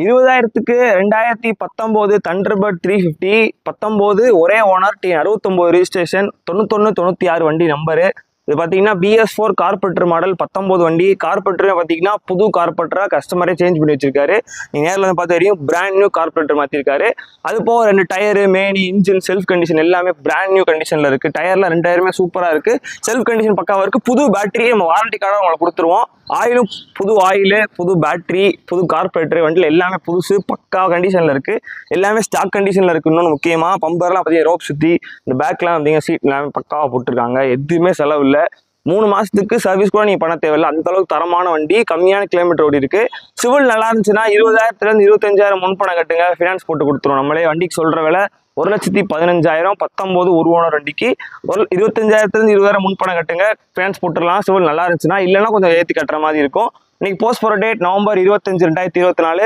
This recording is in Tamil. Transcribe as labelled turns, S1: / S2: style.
S1: 20,000க்கு 2019 தண்டர்பர்ட் 350, 19 ஒரே ஓனர், T69 ரிஜிஸ்ட்ரேஷன், 9196 வண்டி நம்பரு. இது பார்த்தீங்கன்னா BS4 கார்பெட்டர் மாடல் 19 வண்டி. கார்பெட்டர் பார்த்தீங்கன்னா புது கார்பெட்டராக கஸ்டமரே சேஞ்ச் பண்ணி வச்சிருக்காரு. நீங்கள் நேரில் வந்து பார்த்து தெரியும், பிராண்ட் நியூ கார்பெட்டர் மாற்றிருக்காரு. அது போக 2 டயரு, மேனி, இன்ஜின், செல்ஃப் கண்டிஷன் எல்லாமே பிராண்ட் நியூ கண்டிஷனில் இருக்குது. டயரில் 2 டயருமே சூப்பராக இருக்குது. செல்ஃப் கண்டிஷன் பக்காவாக இருக்குது. புது பேட்டரியை நம்ம வாரண்டி கார்டாக உங்களுக்கு கொடுத்துருவோம். ஆயிலும் புது ஆயிலு, புது பேட்டரி, புது கார்பரேட்டர், வண்டியில் எல்லாமே புதுசு பக்கா கண்டிஷனில் இருக்குது. எல்லாமே ஸ்டாக் கண்டிஷனில் இருக்குது. இன்னொன்று முக்கியமாக பம்பர்லாம் பார்த்தீங்கன்னா ரோப் சுற்றி, இந்த பேக்லாம் வந்தீங்கன்னா சீட் எல்லாமே பக்காவாக போட்டிருக்காங்க. எதுவுமே செலவு இல்லை. 3 மாதத்துக்கு சர்வீஸ் கூட நீங்கள் பண்ண தேவையில்லை. அந்த அளவுக்கு தரமான வண்டி, கம்மியான கிலோமீட்டர் ஓடி இருக்குது. சிவில் நல்லா இருந்துச்சுன்னா 20,000 25,000 முன்பணம் கட்டுங்க, ஃபினான்ஸ் போட்டு கொடுத்துருவோம். நம்மளே வண்டிக்கு சொல்கிற விலை 1,15,000. 19 ஒரு ஓனர் வண்டிக்கு 25,000 20,000 முன்பணம் கட்டுங்க, ஃபினான்ஸ் போட்டுடலாம். சிவில் நல்லா இருந்துச்சுன்னா. இல்லைன்னா கொஞ்சம் ஏற்றி கட்டுற மாதிரி இருக்கும். இன்னைக்கு போஸ்ட் போகிற டேட் நவம்பர் 25, 2024.